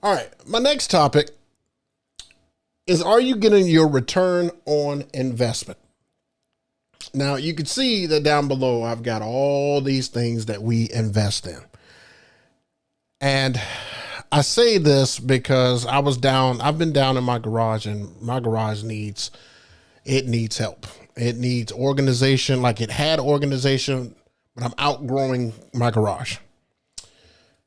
All right, my next topic is, are you getting your return on investment? Now, you can see that down below, I've got all these things that we invest in. And I say this because I've been down in my garage, and my garage needs help. It needs organization. Like, it had organization, but I'm outgrowing my garage.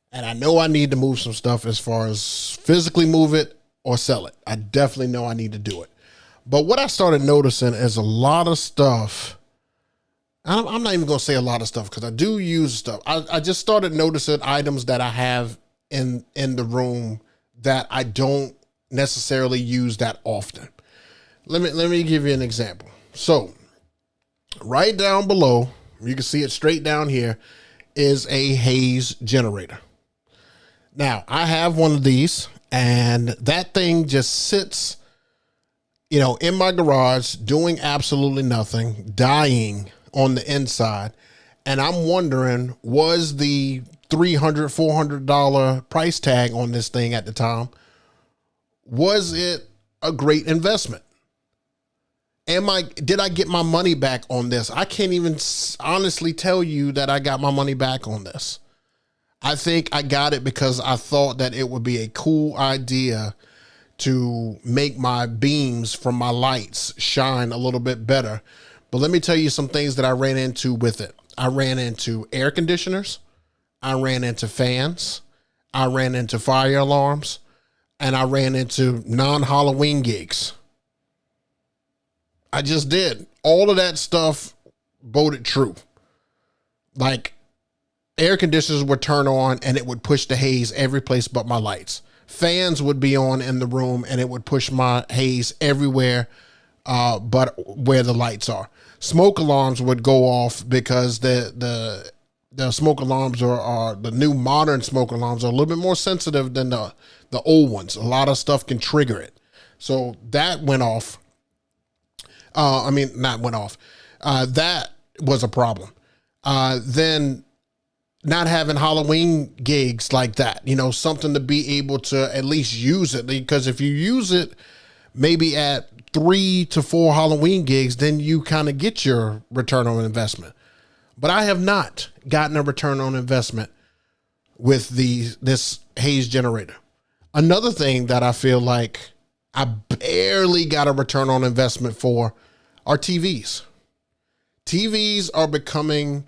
And I know I need to move some stuff, as far as physically move it or sell it. I definitely know I need to do it. But what I started noticing is a lot of stuff. I'm not even going to say a lot of stuff, because I do use stuff. I just started noticing items that I have in the room that I don't necessarily use that often. Let me give you an example. So right down below, you can see it straight down here, is a Haze generator. Now, I have one of these, and that thing just sits, in my garage doing absolutely nothing, dying on the inside. And I'm wondering, was the $300, $400 price tag on this thing at the time, was it a great investment? Did I get my money back on this? I can't even honestly tell you that I got my money back on this. I think I got it because I thought that it would be a cool idea to make my beams from my lights shine a little bit better. But let me tell you some things that I ran into with it. I ran into air conditioners. I ran into fans. I ran into fire alarms. And I ran into non-Halloween gigs. I just did. All of that stuff boded true. Like, air conditioners would turn on and it would push the haze every place but my lights. Fans would be on in the room and it would push my haze everywhere but where the lights are. Smoke alarms would go off because the smoke alarms are the new modern smoke alarms are a little bit more sensitive than the old ones. A lot of stuff can trigger it. So that went off. Not went off. That was a problem. Then not having Halloween gigs like that, something to be able to at least use it. Because if you use it maybe at 3 to 4 Halloween gigs, then you kind of get your return on investment. But I have not gotten a return on investment with this Haze generator. Another thing that I feel like I barely got a return on investment for are TVs. TVs are becoming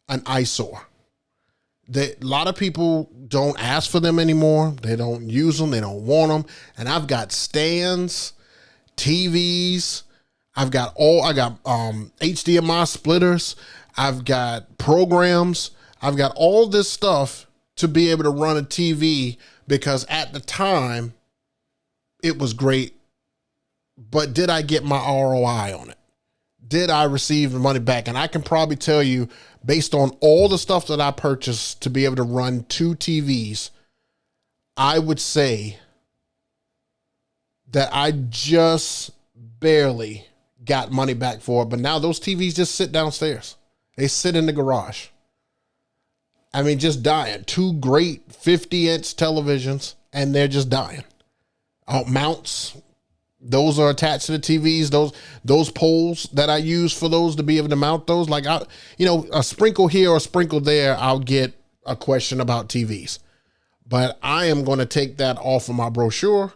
an eyesore. A lot of people don't ask for them anymore. They don't use them. They don't want them. And I've got stands, TVs. I got HDMI splitters. I've got programs. I've got all this stuff to be able to run a TV, because at the time it was great. But did I get my ROI on it? Did I receive the money back? And I can probably tell you, based on all the stuff that I purchased to be able to run 2 TVs, I would say that I just barely got money back for it. But now those TVs just sit downstairs. They sit in the garage. I mean, just dying. 2 great 50-inch televisions, and they're just dying. Mounts. Those are attached to the TVs. Those poles that I use for those to be able to mount those, like a sprinkle here or a sprinkle there, I'll get a question about TVs. But I am going to take that off of my brochure.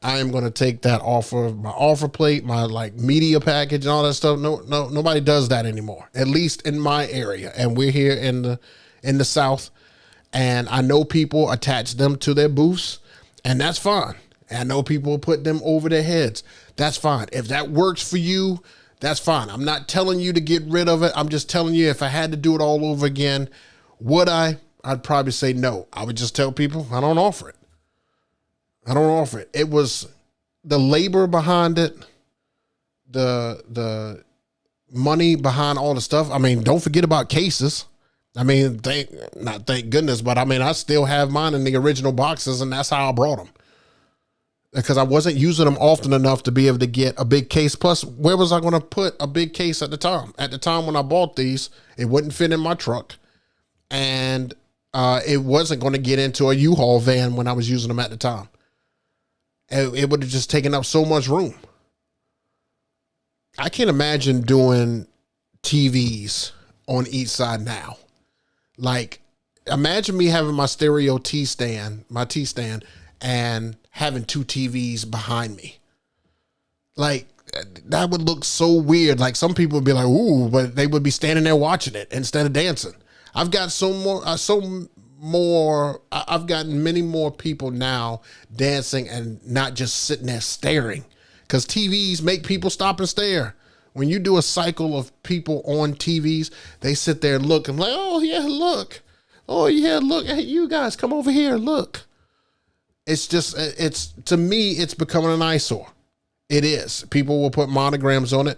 I am going to take that off of my offer plate, my media package and all that stuff. No, nobody does that anymore, at least in my area. And we're here in the South, and I know people attach them to their booths, and that's fine. I know people put them over their heads. That's fine. If that works for you, that's fine. I'm not telling you to get rid of it. I'm just telling you, if I had to do it all over again, would I? I'd probably say no. I would just tell people I don't offer it. I don't offer it. It was the labor behind it, the money behind all the stuff. I mean, don't forget about cases. I mean, thank goodness, but I mean, I still have mine in the original boxes, and that's how I brought them. Because I wasn't using them often enough to be able to get a big case. Plus, where was I going to put a big case at the time? At the time when I bought these, it wouldn't fit in my truck. And it wasn't going to get into a U-Haul van when I was using them at the time. It would have just taken up so much room. I can't imagine doing TVs on each side now. Like, imagine me having my stereo T stand, and having two TVs behind me. Like, that would look so weird. Like, some people would be like, ooh, but they would be standing there watching it instead of dancing. I've got I've gotten many more people now dancing and not just sitting there staring, because TVs make people stop and stare. When you do a cycle of people on TVs, they sit there and look and like, oh yeah, look. Oh yeah, look. Hey, you guys, come over here, look. It's just, to me, it's becoming an eyesore. It is. People will put monograms on it.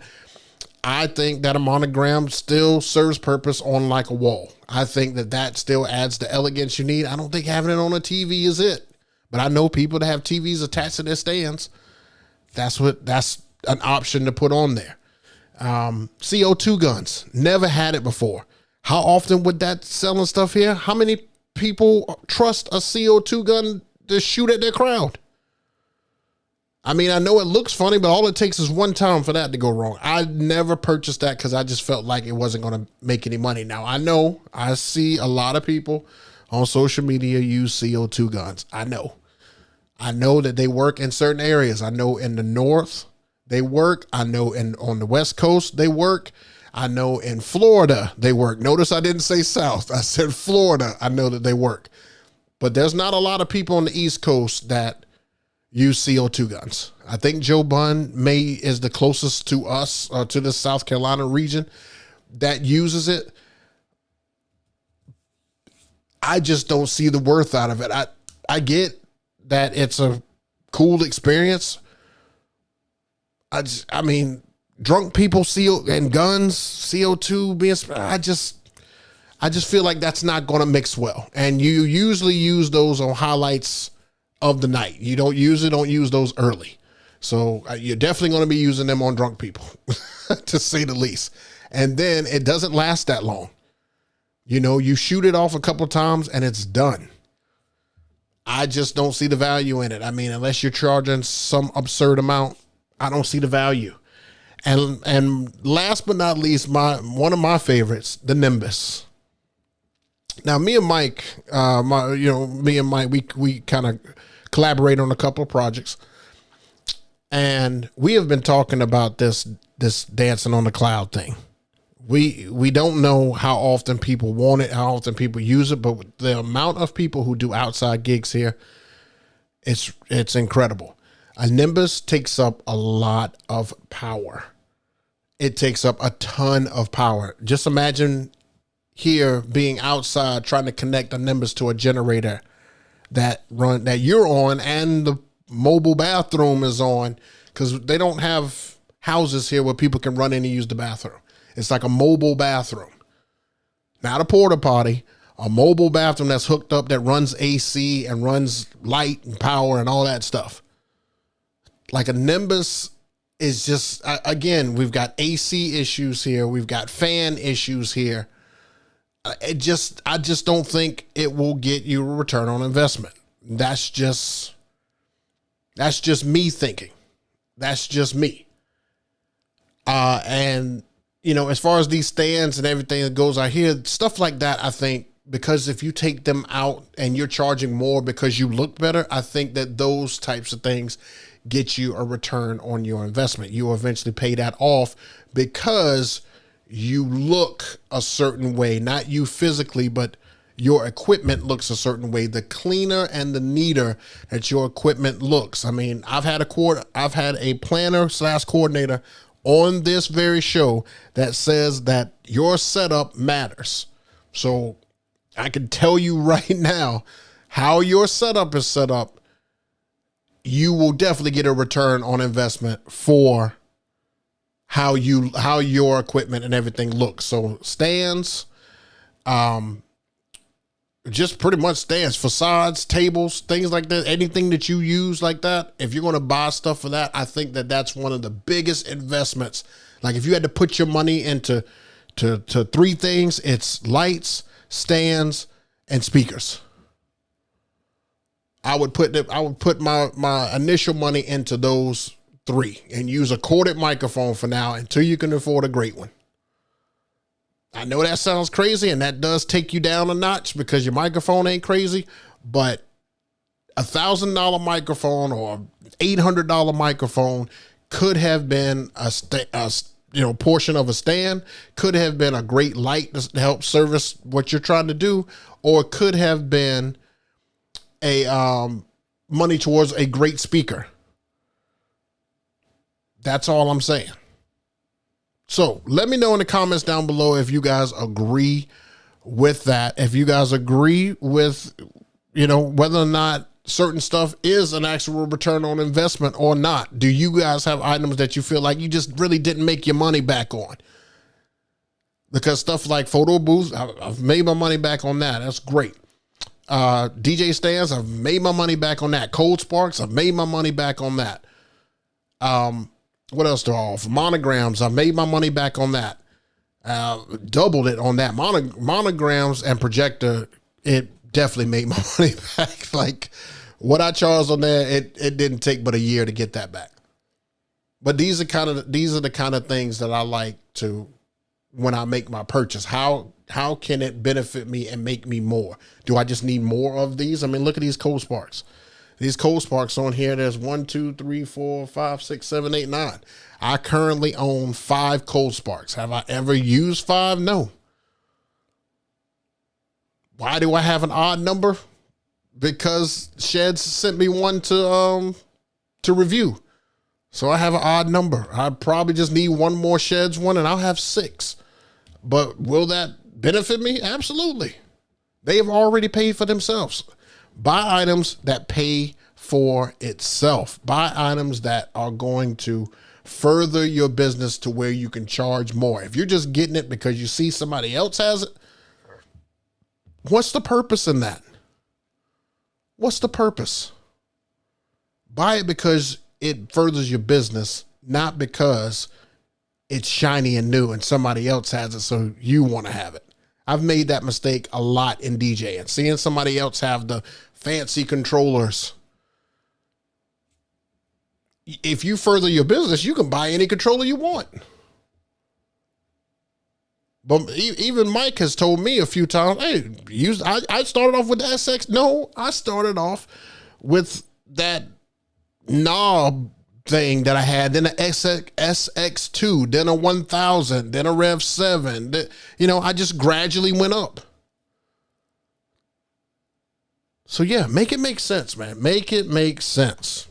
I think that a monogram still serves purpose on like a wall. I think that still adds the elegance you need. I don't think having it on a TV is it. But I know people that have TVs attached to their stands. That's an option to put on there. CO2 guns. Never had it before. How often would that selling stuff here? How many people trust a CO2 gun to shoot at their crowd? I mean, I know it looks funny, but all it takes is one time for that to go wrong. I never purchased that because I just felt like it wasn't going to make any money. Now, I see a lot of people on social media use CO2 guns. I know that they work in certain areas. I know in the north they work. I know on the West Coast they work. I know in Florida they work. Notice I didn't say South. I said Florida. I know that they work. But there's not a lot of people on the East Coast that use CO2 guns. I think Joe Bunn is the closest to us, to the South Carolina region that uses it. I just don't see the worth out of it. I get that it's a cool experience. I mean, drunk people and guns, CO2 being, I just feel like that's not going to mix well. And you usually use those on highlights of the night. You don't use those early. So you're definitely going to be using them on drunk people, to say the least. And then it doesn't last that long. You know, you shoot it off a couple times and it's done. I just don't see the value in it. I mean, unless you're charging some absurd amount, I don't see the value. And last but not least, one of my favorites, the Nimbus. Now, me and Mike, we kind of collaborate on a couple of projects, and we have been talking about this dancing on the cloud thing. We don't know how often people want it, how often people use it, but the amount of people who do outside gigs here, it's incredible. A Nimbus takes up a lot of power. It takes up a ton of power. Just imagine here being outside trying to connect a Nimbus to a generator that you're on and the mobile bathroom is on, because they don't have houses here where people can run in and use the bathroom. It's like a mobile bathroom, not a porta potty, a mobile bathroom that's hooked up, that runs AC and runs light and power and all that stuff. Like a Nimbus is just, again, we've got AC issues here. We've got fan issues here. I just don't think it will get you a return on investment. That's just me thinking. That's just me. And you know, as far as these stands and everything that goes out here, stuff like that, I think, because if you take them out and you're charging more because you look better, I think that those types of things get you a return on your investment. You will eventually pay that off because you look a certain way, not you physically, but your equipment looks a certain way. The cleaner and the neater that your equipment looks. I mean, I've had a planner / coordinator on this very show that says that your setup matters. So I can tell you right now, how your setup is set up, you will definitely get a return on investment for how your equipment and everything looks. So stands, just pretty much stands, facades, tables, things like that, anything that you use like that. If you're going to buy stuff for that, I think that that's one of the biggest investments. Like if you had to put your money into three things, it's lights, stands, and speakers. I would put my initial money into those three and use a corded microphone for now until you can afford a great one. I know that sounds crazy, and that does take you down a notch because your microphone ain't crazy, but $1,000 microphone or $800 microphone could have been a portion of a stand, could have been a great light to help service what you're trying to do, or could have been a money towards a great speaker. That's all I'm saying. So let me know in the comments down below if you guys agree with that. If you guys agree with, whether or not certain stuff is an actual return on investment or not. Do you guys have items that you feel like you just really didn't make your money back on? Because stuff like photo booths, I've made my money back on that. That's great. DJ stands, I've made my money back on that. Cold Sparks, I've made my money back on that. What else do I offer? Monograms, I made my money back on that. Doubled it on that. Monograms and projector, it definitely made my money back. Like what I charged on there, it didn't take but a year to get that back. But these are the kind of things that I like to, when I make my purchase. How can it benefit me and make me more? Do I just need more of these? I mean, look at these Cold Sparks. These Cold Sparks on here, there's 1, 2, 3, 4, 5, 6, 7, 8, 9. I currently own 5 Cold Sparks. Have I ever used 5? No. Why do I have an odd number? Because Sheds sent me one to review. So I have an odd number. I probably just need one more Sheds one and I'll have 6. But will that benefit me? Absolutely. They have already paid for themselves. Buy items that pay for itself. Buy items that are going to further your business to where you can charge more. If you're just getting it because you see somebody else has it, what's the purpose in that? What's the purpose? Buy it because it furthers your business, not because it's shiny and new and somebody else has it, so you want to have it. I've made that mistake a lot in DJing, seeing somebody else have the fancy controllers. If you further your business, you can buy any controller you want. But even Mike has told me a few times, hey, I started off with the SX. No, I started off with that knob thing that I had, then a SX2, then a 1000, then a Rev 7. I just gradually went up. So yeah, make it make sense, man. Make it make sense.